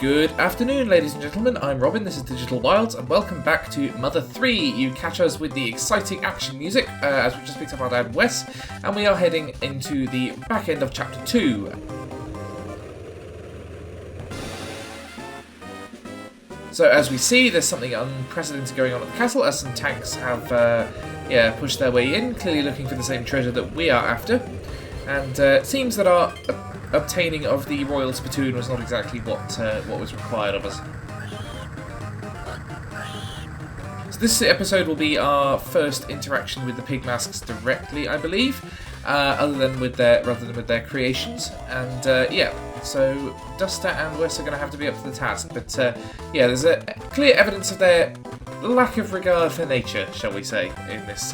Good afternoon, ladies and gentlemen. I'm Robin, this is Digital Wilds, and welcome back to Mother 3. You catch us with the exciting action music, as we just picked up our dad Wes, and we are heading into the back end of Chapter 2. So as we see, there's something unprecedented going on at the castle, as some tanks have pushed their way in, clearly looking for the same treasure that we are after. And it seems that our obtaining of the royal spittoon was not exactly what was required of us. So this episode will be our first interaction with the pig masks directly, I believe, rather than with their creations. And so Duster and Wess are going to have to be up to the task. But there's a clear evidence of their lack of regard for nature, shall we say, in this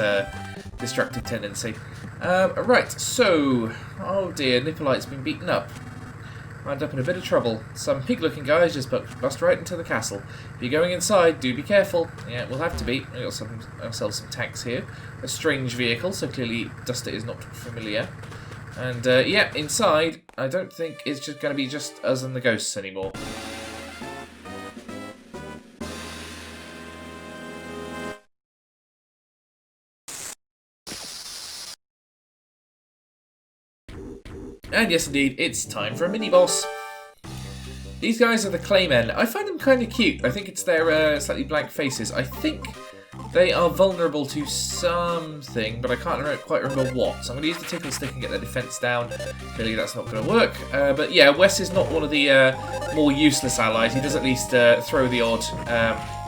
destructive tendency. Right, so, oh dear, Nippolite's been beaten up. Wound up in a bit of trouble. Some pig-looking guys just bust right into the castle. If you're going inside, do be careful. Yeah, we'll have to be. We've got ourselves some tanks here. A strange vehicle, so clearly Duster is not familiar. And, inside, I don't think it's just going to be just us and the ghosts anymore. And yes, indeed, it's time for a mini-boss. These guys are the Claymen. I find them kind of cute. I think it's their slightly blank faces. I think they are vulnerable to something, but I can't quite remember what. So I'm going to use the tickle stick and get their defense down. Clearly that's not going to work. But yeah, Wes is not one of the more useless allies. He does at least throw the odd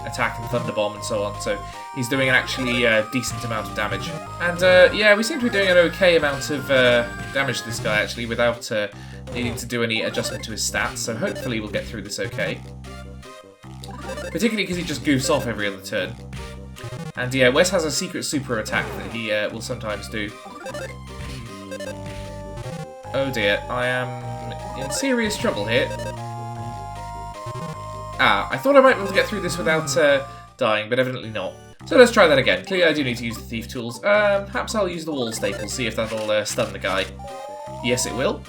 attack and thunderbomb and so on. So he's doing an actually decent amount of damage. And we seem to be doing an okay amount of damage to this guy actually without needing to do any adjustment to his stats. So hopefully we'll get through this okay. Particularly because he just goofs off every other turn. And yeah, Wes has a secret super attack that he will sometimes do. Oh dear, I am in serious trouble here. I thought I might be able to get through this without dying, but evidently not. So let's try that again. Clearly I do need to use the thief tools. Perhaps I'll use the wall staple, see if that'll stun the guy. Yes, it will.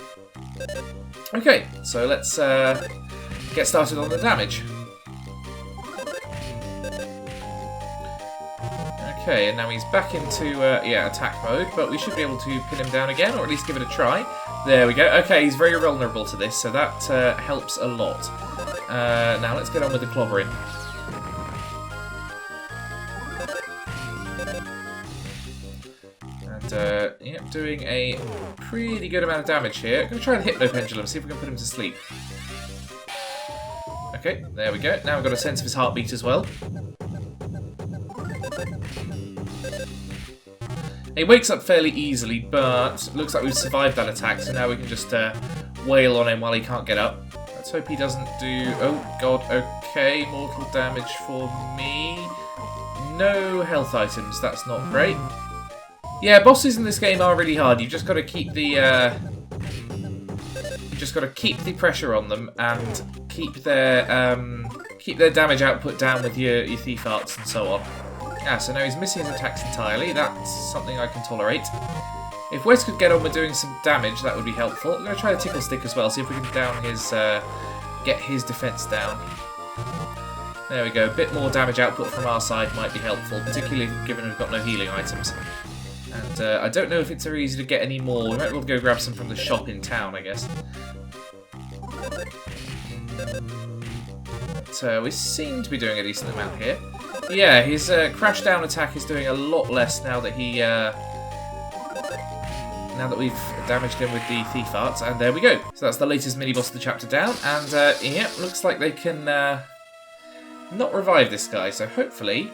Okay, so let's get started on the damage. Okay, and now he's back into attack mode, but we should be able to pin him down again, or at least give it a try. There we go. Okay, he's very vulnerable to this, so that helps a lot. Now let's get on with the clobbering. And doing a pretty good amount of damage here. I'm going to try the hypno pendulum, see if we can put him to sleep. Okay, there we go. Now we've got a sense of his heartbeat as well. He wakes up fairly easily, but looks like we've survived that attack, so now we can just wail on him while he can't get up. Let's hope he doesn't do... Oh, God, okay. Mortal damage for me. No health items. That's not great. Yeah, bosses in this game are really hard. You've just got to keep the... pressure on them and keep their damage output down with your thief arts and so on. So now he's missing his attacks entirely. That's something I can tolerate. If Wes could get on with doing some damage, that would be helpful. I'm going to try the tickle stick as well, see if we can down his, get his defense down. There we go. A bit more damage output from our side might be helpful, particularly given we've got no healing items. And I don't know if it's very easy to get any more. We might be able to go grab some from the shop in town, I guess. So we seem to be doing a decent amount here. Yeah, his crash down attack is doing a lot less now that he now that we've damaged him with the thief arts, and there we go. So that's the latest mini boss of the chapter down, and looks like they can not revive this guy. So hopefully,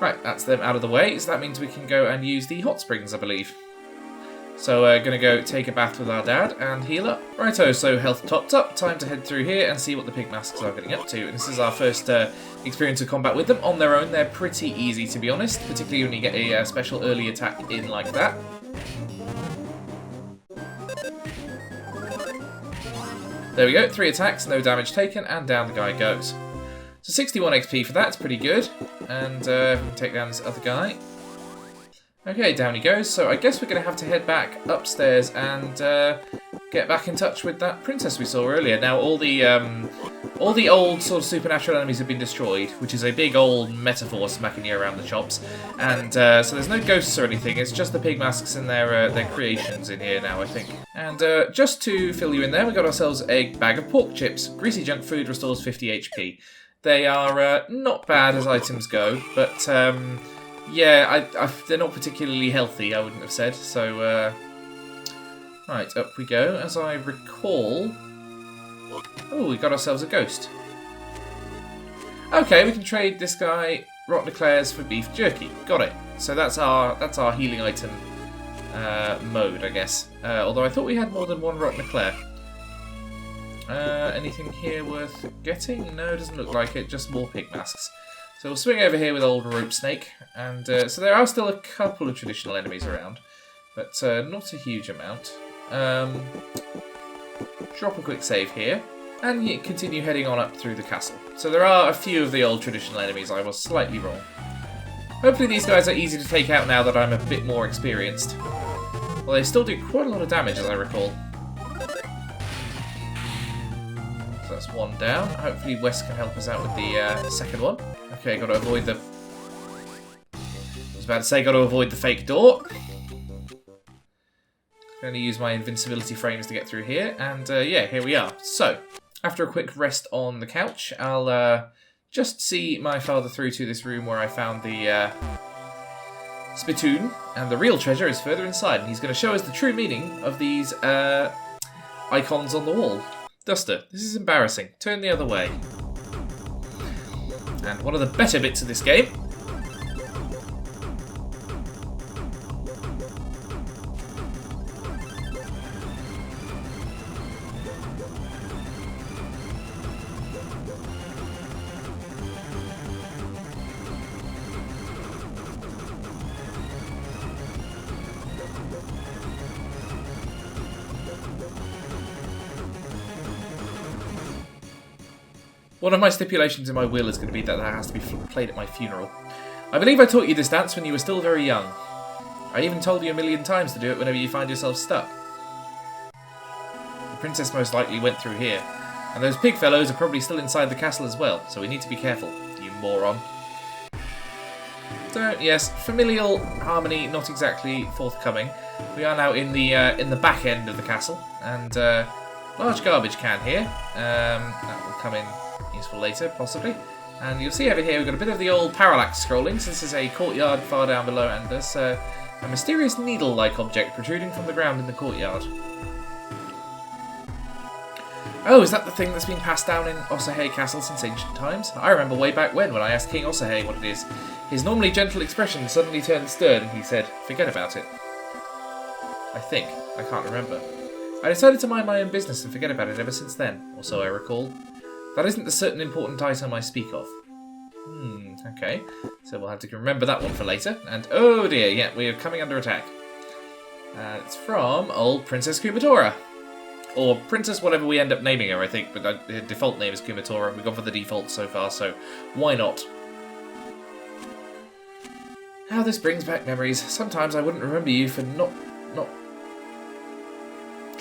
right, that's them out of the way. So that means we can go and use the hot springs, I believe. So we're going to go take a bath with our dad and heal up. Righto, so health topped up. Time to head through here and see what the pig masks are getting up to. And this is our first experience of combat with them. On their own, they're pretty easy, to be honest. Particularly when you get a special early attack in like that. There we go, 3 attacks, no damage taken, and down the guy goes. So 61 XP for that, it's pretty good. And we can take down this other guy. Okay, down he goes. So I guess we're going to have to head back upstairs and get back in touch with that princess we saw earlier. Now all the old sort of supernatural enemies have been destroyed, which is a big old metaphor smacking you around the chops. And so there's no ghosts or anything. It's just the pig masks and their creations in here now, I think. And just to fill you in there, we got ourselves a bag of pork chips. Greasy junk food restores 50 HP. They are not bad as items go, but yeah, they're not particularly healthy, I wouldn't have said. So. Right, up we go. As I recall... Oh, we got ourselves a ghost. Okay, we can trade this guy rotten eclairs for beef jerky. Got it. So that's our healing item mode, I guess. Although I thought we had more than one rotten eclair. Anything here worth getting? No, doesn't look like it. Just more pig masks. So we'll swing over here with old rope snake. And so there are still a couple of traditional enemies around, but not a huge amount. Drop a quick save here, and you continue heading on up through the castle. So there are a few of the old traditional enemies. I was slightly wrong. Hopefully these guys are easy to take out now that I'm a bit more experienced. Well, they still do quite a lot of damage, as I recall. So that's one down. Hopefully Wes can help us out with the second one. Okay, got to avoid the... I was about to say, got to avoid the fake door. I'm going to use my invincibility frames to get through here, and yeah, here we are. So, after a quick rest on the couch, I'll just see my father through to this room where I found the spittoon, and the real treasure is further inside, and he's going to show us the true meaning of these icons on the wall. Duster, this is embarrassing. Turn the other way. And one of the better bits of this game... One of my stipulations in my will is going to be that has to be played at my funeral. I believe I taught you this dance when you were still very young. I even told you a million times to do it whenever you find yourself stuck. The princess most likely went through here, and those pig fellows are probably still inside the castle as well, so we need to be careful, you moron. So, yes, familial harmony not exactly forthcoming. We are now in the back end of the castle, and large garbage can here. That will come in useful later, possibly. And you'll see over here we've got a bit of the old parallax scrolling, so this is a courtyard far down below, and there's a mysterious needle-like object protruding from the ground in the courtyard. Oh, is that the thing that's been passed down in Osohe Castle since ancient times? I remember way back when I asked King Osohe what it is. His normally gentle expression suddenly turned stern, and he said, "Forget about it." I think. I can't remember. I decided to mind my own business and forget about it ever since then, or so I recall. That isn't the certain important item I speak of. Okay. So we'll have to remember that one for later. And, oh dear, yeah, we are coming under attack. It's from old Princess Kumatora. Or Princess whatever we end up naming her, I think. But the default name is Kumatora. We've gone for the default so far, so why not? How this brings back memories. Sometimes I wouldn't remember you for not...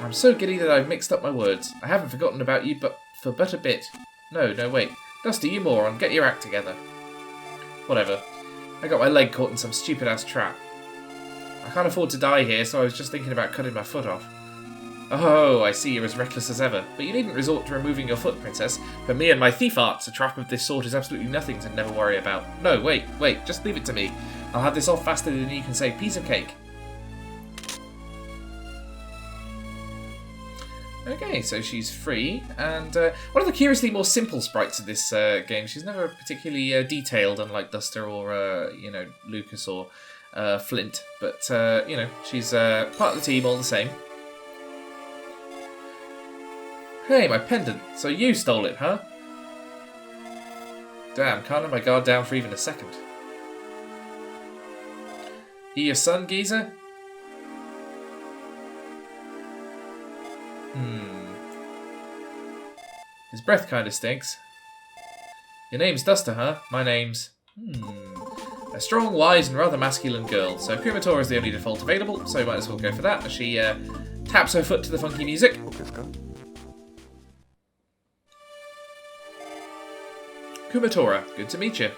I'm so giddy that I've mixed up my words. I haven't forgotten about you, but for a bit. No, wait. Dusty, you moron. Get your act together. Whatever. I got my leg caught in some stupid-ass trap. I can't afford to die here, so I was just thinking about cutting my foot off. Oh, I see you're as reckless as ever. But you needn't resort to removing your foot, Princess. For me and my thief arts, a trap of this sort is absolutely nothing to never worry about. No, wait. Just leave it to me. I'll have this off faster than you can say piece of cake. Okay, so she's free, and one of the curiously more simple sprites of this game. She's never particularly detailed, unlike Duster or, Lucas or Flint, but, she's part of the team all the same. Hey, my pendant. So you stole it, huh? Damn, can't let my guard down for even a second. He your son, geezer? His breath kinda stinks. Your name's Duster, huh? My name's... A strong, wise, and rather masculine girl. So Kumatora is the only default available, so might as well go for that. She taps her foot to the funky music. Kumatora, good to meet you.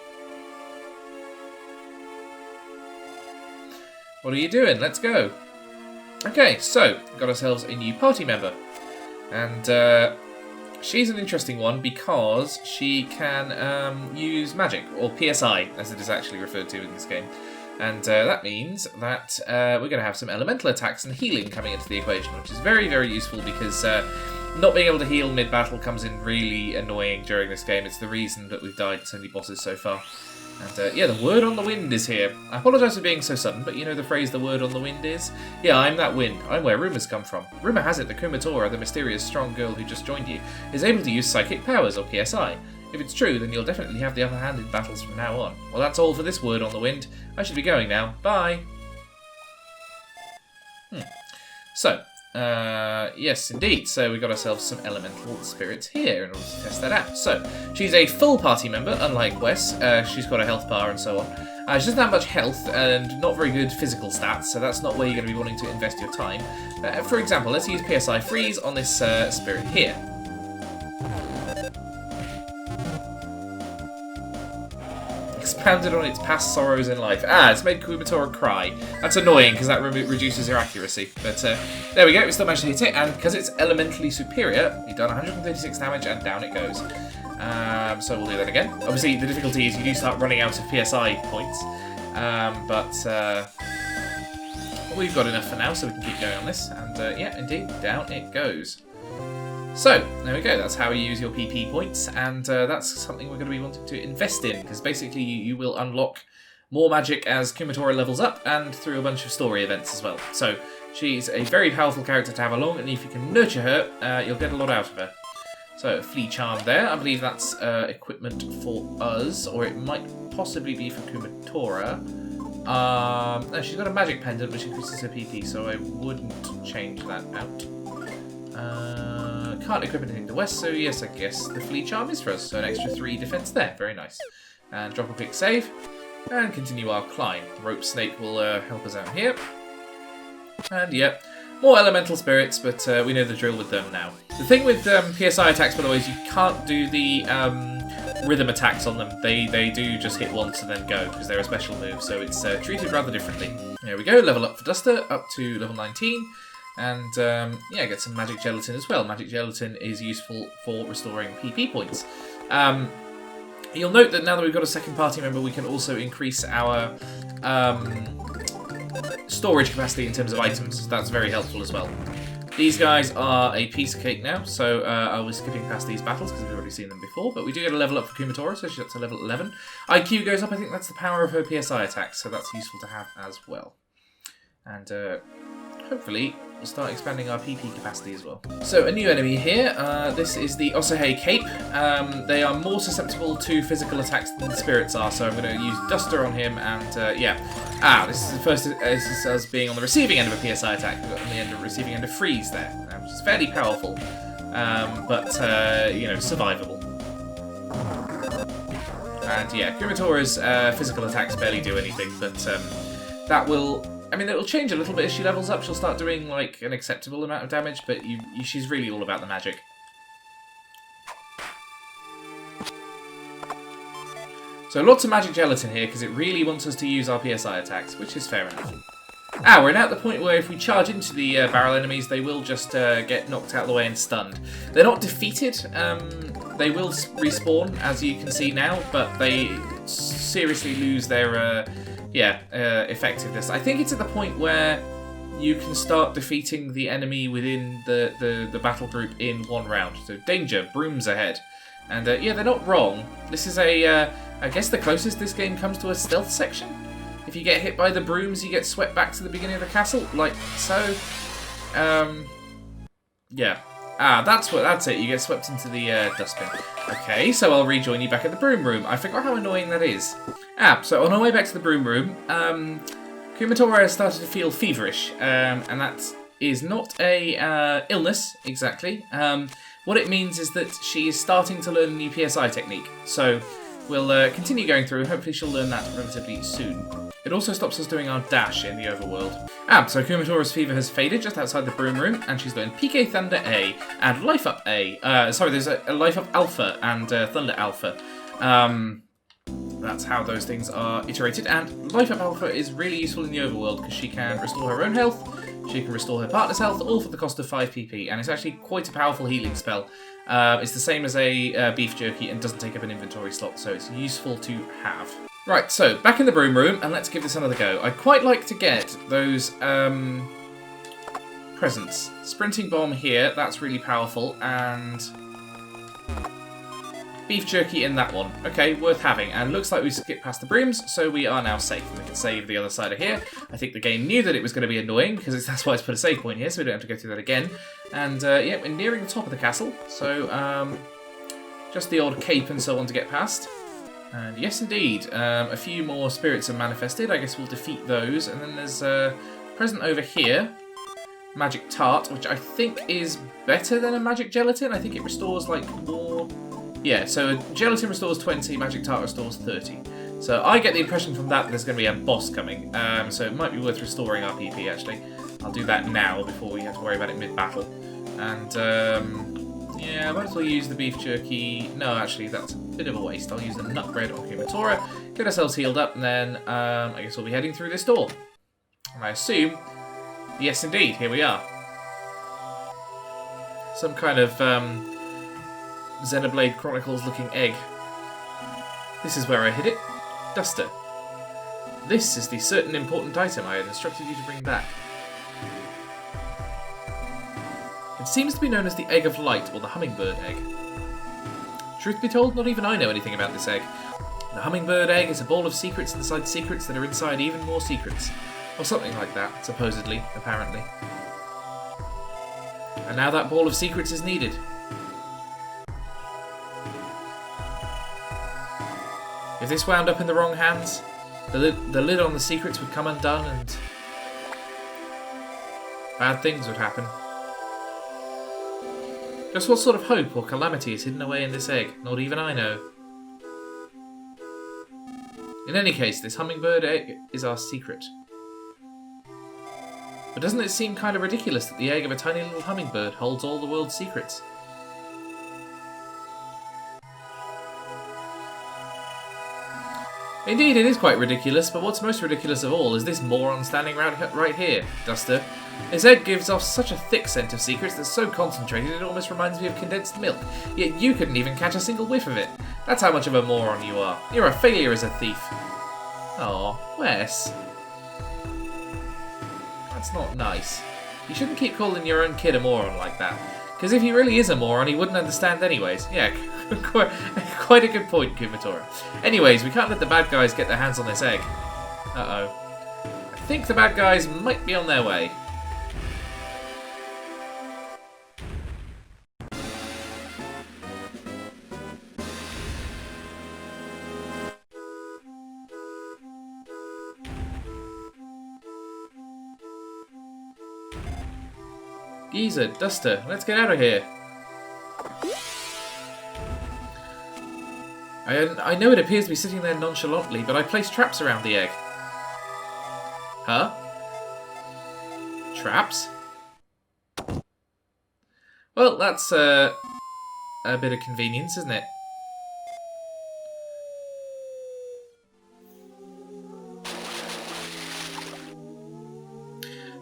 What are you doing? Let's go. Okay, so, got ourselves a new party member. And she's an interesting one because she can use magic, or PSI, as it is actually referred to in this game. And that means that we're going to have some elemental attacks and healing coming into the equation, which is very, very useful because not being able to heal mid-battle comes in really annoying during this game. It's the reason that we've died to so many bosses so far. And yeah, the word on the wind is here. I apologise for being so sudden, but you know the phrase, the word on the wind is? Yeah, I'm that wind. I'm where rumours come from. Rumour has it that Kumatora, the mysterious strong girl who just joined you, is able to use psychic powers, or PSI. If it's true, then you'll definitely have the upper hand in battles from now on. Well, that's all for this word on the wind. I should be going now. Bye! So, yes, indeed. So we got ourselves some elemental spirits here in order to test that out. So, she's a full party member, unlike Wess. She's got a health bar and so on. She doesn't have much health and not very good physical stats, so that's not where you're going to be wanting to invest your time. For example, let's use PSI Freeze on this spirit here. Expanded on its past sorrows in life. It's made Kumatora cry. That's annoying because that reduces her accuracy. But there we go, we still managed to hit it, and because it's elementally superior, you've done 136 damage and down it goes. So we'll do that again. Obviously, the difficulty is you do start running out of PSI points. We've got enough for now, so we can keep going on this. And yeah, indeed, down it goes. So, there we go, that's how you use your PP points, and that's something we're going to be wanting to invest in, because basically you will unlock more magic as Kumatora levels up, and through a bunch of story events as well. So, she's a very powerful character to have along, and if you can nurture her, you'll get a lot out of her. So, Flea Charm there, I believe that's equipment for us, or it might possibly be for Kumatora. No, she's got a magic pendant, which increases her PP, so I wouldn't change that out. Can't equip anything to West, so yes, I guess the Flea Charm is for us. So an extra 3 defense there, very nice. And drop a quick save, and continue our climb. The Rope Snake will help us out here. And yep, more elemental spirits, but we know the drill with them now. The thing with PSI attacks, by the way, is you can't do the rhythm attacks on them. They do just hit once and then go, because they're a special move, so it's treated rather differently. There we go, level up for Duster, up to level 19. And yeah, get some magic gelatin as well. Magic gelatin is useful for restoring PP points. You'll note that now that we've got a second party member, we can also increase our storage capacity in terms of items. That's very helpful as well. These guys are a piece of cake now, so I was skipping past these battles because we've already seen them before. But we do get a level up for Kumatora, so she's up to level 11. IQ goes up, I think that's the power of her PSI attacks, so that's useful to have as well. And hopefully we'll start expanding our PP capacity as well. So a new enemy here, this is the Osohe Cape. They are more susceptible to physical attacks than the spirits are, so I'm going to use Duster on him, and yeah. This is the first, this is us being on the receiving end of a PSI attack. We've got on the receiving end of Freeze there, which is fairly powerful, but you know, survivable. And yeah, Kumatora's physical attacks barely do anything, but that will... I mean, it'll change a little bit as she levels up. She'll start doing, like, an acceptable amount of damage, but she's really all about the magic. So lots of magic gelatin here, because it really wants us to use our PSI attacks, which is fair enough. We're now at the point where if we charge into the barrel enemies, they will just get knocked out of the way and stunned. They're not defeated. They will respawn, as you can see now, but they seriously lose their... effectiveness. I think it's at the point where you can start defeating the enemy within the battle group in one round. So danger, brooms ahead. And yeah, they're not wrong. This is I guess the closest this game comes to a stealth section. If you get hit by the brooms, you get swept back to the beginning of the castle, like so. Yeah. That's it. You get swept into the dustbin. Okay, so I'll rejoin you back at the broom room. I forgot how annoying that is. So on our way back to the broom room, Kumatora started to feel feverish, and that is not a illness, exactly. What it means is that she is starting to learn a new PSI technique. So We'll continue going through. Hopefully she'll learn that relatively soon. It also stops us doing our dash in the overworld. So Kumatora's fever has faded just outside the broom room, and she's doing PK Thunder A and Life Up A. Sorry, there's a Life Up Alpha and Thunder Alpha. That's how those things are iterated, and Life Up Alpha is really useful in the overworld because she can restore her own health, she can restore her partner's health, all for the cost of 5 PP, and it's actually quite a powerful healing spell. It's the same as a beef jerky and doesn't take up an inventory slot, so it's useful to have. Right, so back in the broom room, and let's give this another go. I'd quite like to get those presents. Sprinting bomb here, that's really powerful, and beef jerky in that one. Okay, worth having. And looks like we skipped past the brooms, so we are now safe. We can save the other side of here. I think the game knew that it was going to be annoying, because that's why it's put a save point here, so we don't have to go through that again. And yeah, we're nearing the top of the castle, so just the odd cape and so on to get past. And yes, indeed, a few more spirits are manifested. I guess we'll defeat those. And then there's a present over here. Magic Tart, which I think is better than a Magic Gelatin. I think it restores, like, more... Yeah, so Gelatin restores 20, Magic Tart restores 30. So I get the impression from that there's going to be a boss coming. So it might be worth restoring our PP, actually. I'll do that now before we have to worry about it mid-battle. And, yeah, I might as well use the beef jerky. No, actually, that's a bit of a waste. I'll use the nut bread on Kumatora, get ourselves healed up, and then I guess we'll be heading through this door. And I assume, yes, indeed, here we are. Some kind of Xenoblade Chronicles looking egg. This is where I hid it. Duster. This is the certain important item I had instructed you to bring back. It seems to be known as the Egg of Light, or the Hummingbird Egg. Truth be told, not even I know anything about this egg. The Hummingbird Egg is a ball of secrets inside secrets that are inside even more secrets. Or something like that, supposedly, apparently. And now that ball of secrets is needed. If this wound up in the wrong hands, the lid on the secrets would come undone and bad things would happen. Just what sort of hope or calamity is hidden away in this egg? Not even I know. In any case, this hummingbird egg is our secret. But doesn't it seem kind of ridiculous that the egg of a tiny little hummingbird holds all the world's secrets? Indeed, it is quite ridiculous, but what's most ridiculous of all is this moron standing right here, Duster. His egg gives off such a thick scent of secrets that's so concentrated it almost reminds me of condensed milk, yet you couldn't even catch a single whiff of it. That's how much of a moron you are. You're a failure as a thief. Aw, Wes. That's not nice. You shouldn't keep calling your own kid a moron like that, because if he really is a moron, he wouldn't understand anyways. Yeah, quite a good point, Kumatora. Anyways, we can't let the bad guys get their hands on this egg. Uh-oh. I think the bad guys might be on their way. Geezer, Duster, let's get out of here. I know it appears to be sitting there nonchalantly, but I placed traps around the egg. Huh? Traps? Well, that's a bit of convenience, isn't it?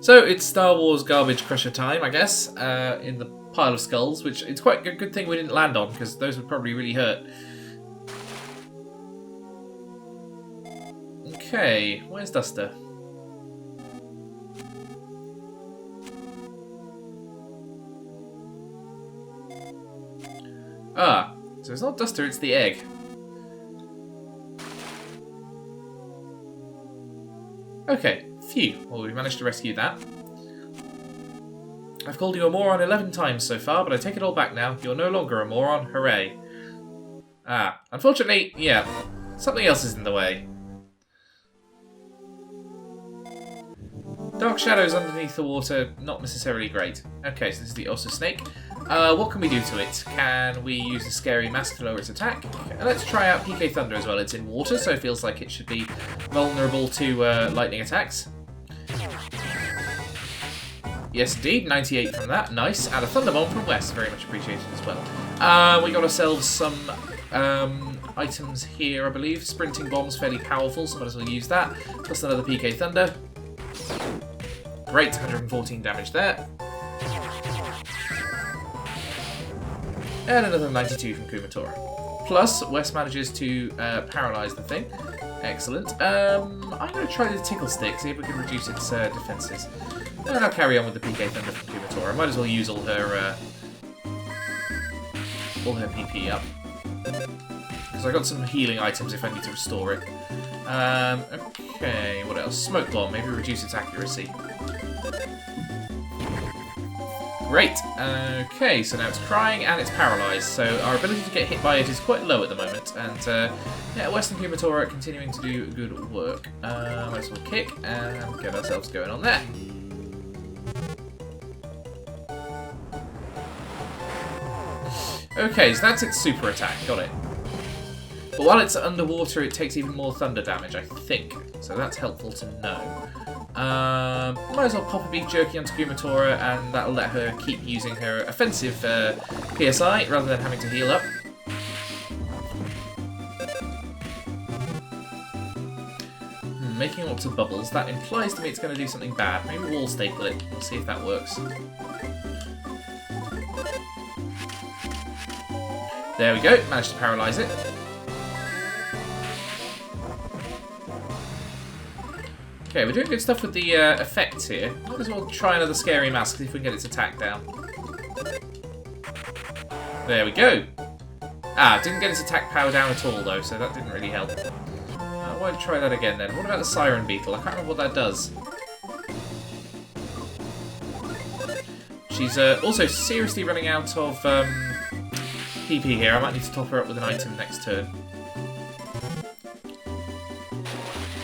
So, it's Star Wars Garbage Crusher time, I guess, in the pile of skulls, which it's quite a good thing we didn't land on, because those would probably really hurt. Okay, where's Duster? Ah, so it's not Duster, it's the egg. Okay, phew. Well, we managed to rescue that. I've called you a moron 11 times so far, but I take it all back now. You're no longer a moron. Hooray. Ah, unfortunately, yeah, something else is in the way. Dark shadows underneath the water, not necessarily great. Okay, so this is the Osa snake. What can we do to it? Can we use the scary mask to lower its attack? And let's try out PK Thunder as well. It's in water, so it feels like it should be vulnerable to lightning attacks. Yes, indeed. 98 from that. Nice. And a Thunder Bomb from Wess. Very much appreciated as well. We got ourselves some items here, I believe. Sprinting Bomb's fairly powerful, so might as well use that. Plus another PK Thunder. Great. 114 damage there. And another 92 from Kumatora. Plus, Wess manages to paralyse the thing. Excellent. I'm going to try the Tickle Stick, see if we can reduce its defences. And I'll carry on with the PK Thunder from Kumatora. I might as well use all her PP up. Because I've got some healing items if I need to restore it. Okay, what else? Smoke Bomb, maybe reduce its accuracy. Great. Okay, so now it's crying and it's paralysed, so our ability to get hit by it is quite low at the moment. And yeah, Wess and Kumatora are continuing to do good work. Might as well kick and get ourselves going on there. Okay, so that's its super attack. Got it. But while it's underwater, it takes even more thunder damage, I think. So that's helpful to know. Might as well pop a Beef Jerky onto Kumatora, and that'll let her keep using her offensive PSI rather than having to heal up. Making lots of bubbles. That implies to me it's going to do something bad. Maybe wall staple it. We'll see if that works. There we go. Managed to paralyse it. Okay, we're doing good stuff with the effects here. Might as well try another scary mask, see if we can get its attack down. There we go. Ah, didn't get its attack power down at all though, so that didn't really help. Why don't try that again then? What about the Siren Beetle? I can't remember what that does. She's also seriously running out of PP here. I might need to top her up with an item next turn.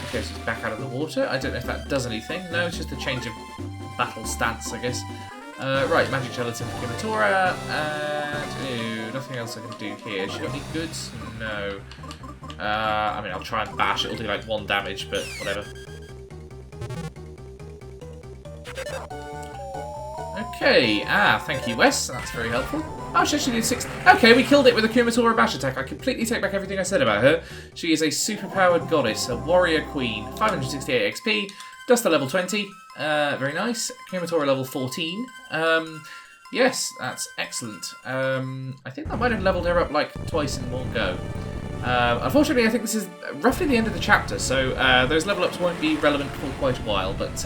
Okay, so it's back out of the water. I don't know if that does anything. No, it's just a change of battle stance, I guess. Right, Magic Gelatin for Kumatora, and nothing else I can do here. She got any goods? No. I mean, I'll try and bash. It'll do like 1 damage, but whatever. Okay, thank you, Wess. That's very helpful. Oh, she actually did 6. Okay, we killed it with a Kumatora bash attack. I completely take back everything I said about her. She is a superpowered goddess, a warrior queen. 568 XP, Duster level 20. Very nice. Kumatora level 14. Yes, that's excellent. I think that might have leveled her up like twice in one go. Unfortunately, I think this is roughly the end of the chapter, so those level ups won't be relevant for quite a while. But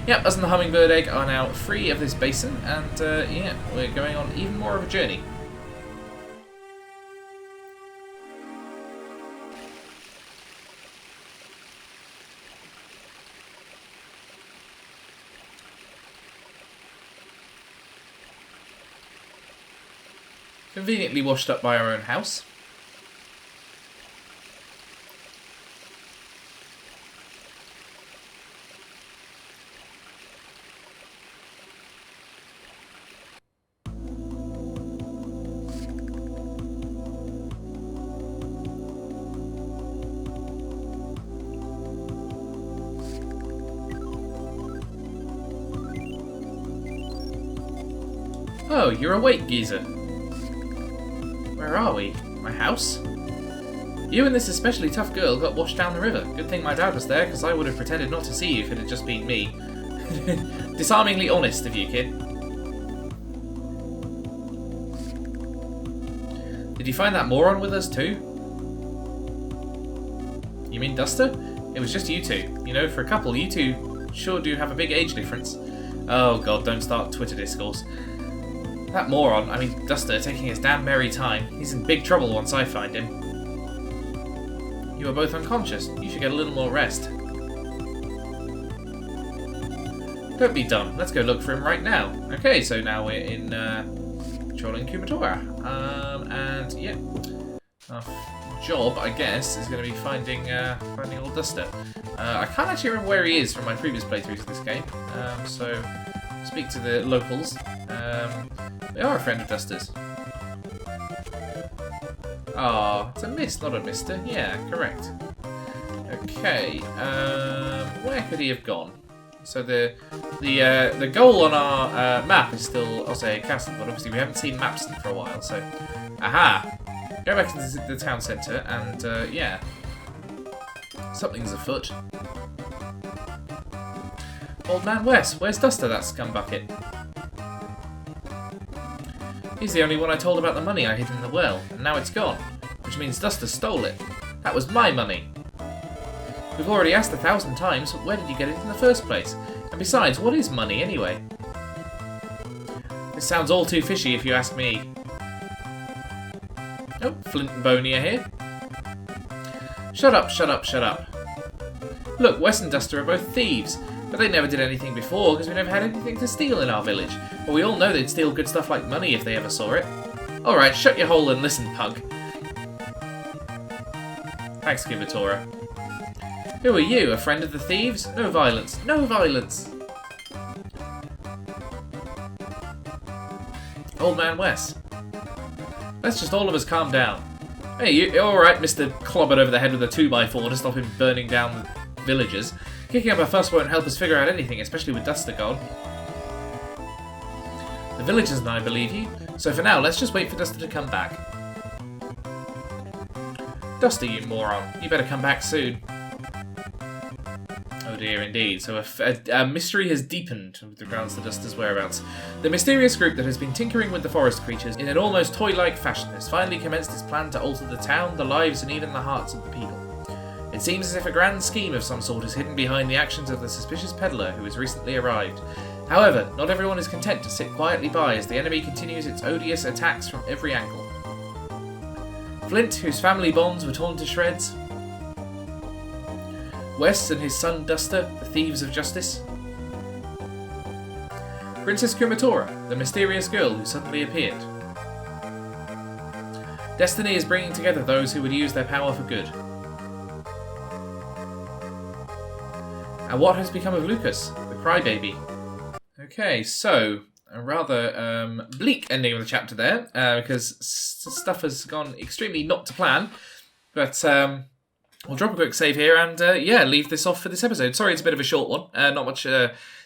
yeah, us and the Hummingbird Egg are now free of this basin, and yeah, we're going on even more of a journey. Conveniently washed up by our own house. Oh, you're awake, geezer. Where are we? My house? You and this especially tough girl got washed down the river. Good thing my dad was there, because I would have pretended not to see you if it had just been me. Disarmingly honest of you, kid. Did you find that moron with us too? You mean Duster? It was just you two. You know, for a couple, you two sure do have a big age difference. Oh god, don't start Twitter discourse. That moron, I mean Duster, taking his damn merry time. He's in big trouble once I find him. You are both unconscious. You should get a little more rest. Don't be dumb. Let's go look for him right now. Okay, so now we're in patrolling Kumatora. And yeah, our job, I guess, is going to be finding old Duster. I can't actually remember where he is from my previous playthroughs of this game. So speak to the locals. We are a friend of Duster's. Ah, it's a miss, not a mister. Yeah, correct. Okay, where could he have gone? So the goal on our map is still Osohe Castle, but obviously we haven't seen maps for a while, so... Aha! Go back into the town centre, and yeah. Something's afoot. Old Man Wess, where's Duster, that scumbucket? He's the only one I told about the money I hid in the well, and now it's gone, which means Duster stole it. That was my money. We've already asked 1,000 times, but where did you get it in the first place? And besides, what is money anyway? This sounds all too fishy if you ask me. Oh, Flint and Boney are here. Shut up, shut up, shut up. Look, Wess and Duster are both thieves, but they never did anything before because we never had anything to steal in our village. But we all know they'd steal good stuff like money if they ever saw it. Alright, shut your hole and listen, pug. Thanks, Kumatora. Who are you, a friend of the thieves? No violence, no violence! Old Man Wess. Let's just all of us calm down. Hey, you alright, Mr. Clobbered over the head with a 2x4 to stop him burning down the villagers? Kicking up a fuss won't help us figure out anything, especially with Duster gone. The villagers and I believe you, so for now, let's just wait for Duster to come back. Duster, you moron. You better come back soon. Oh dear, indeed. So a mystery has deepened with regards to Duster's whereabouts. The mysterious group that has been tinkering with the forest creatures in an almost toy-like fashion has finally commenced its plan to alter the town, the lives, and even the hearts of the people. It seems as if a grand scheme of some sort is hidden behind the actions of the suspicious peddler who has recently arrived. However, not everyone is content to sit quietly by as the enemy continues its odious attacks from every angle. Flint, whose family bonds were torn to shreds. Wess and his son Duster, the thieves of justice. Princess Kumatora, the mysterious girl who suddenly appeared. Destiny is bringing together those who would use their power for good. And what has become of Lucas, the crybaby? Okay, so a rather bleak ending of the chapter there, because stuff has gone extremely not to plan. But we'll drop a quick save here and, yeah, leave this off for this episode. Sorry, it's a bit of a short one. Not much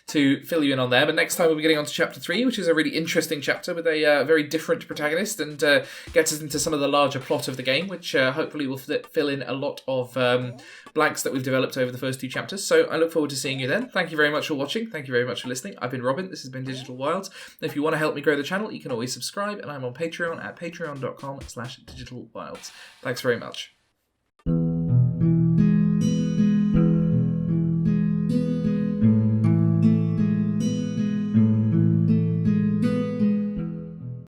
to fill you in on there. But next time we'll be getting on to Chapter 3, which is a really interesting chapter with a very different protagonist and gets us into some of the larger plot of the game, which hopefully will fill in a lot of blanks that we've developed over the first 2 chapters. So I look forward to seeing you then. Thank you very much for watching. Thank you very much for listening. I've been Robin. This has been Digital Wilds. And if you want to help me grow the channel, you can always subscribe. And I'm on Patreon at patreon.com/digitalwilds. Thanks very much.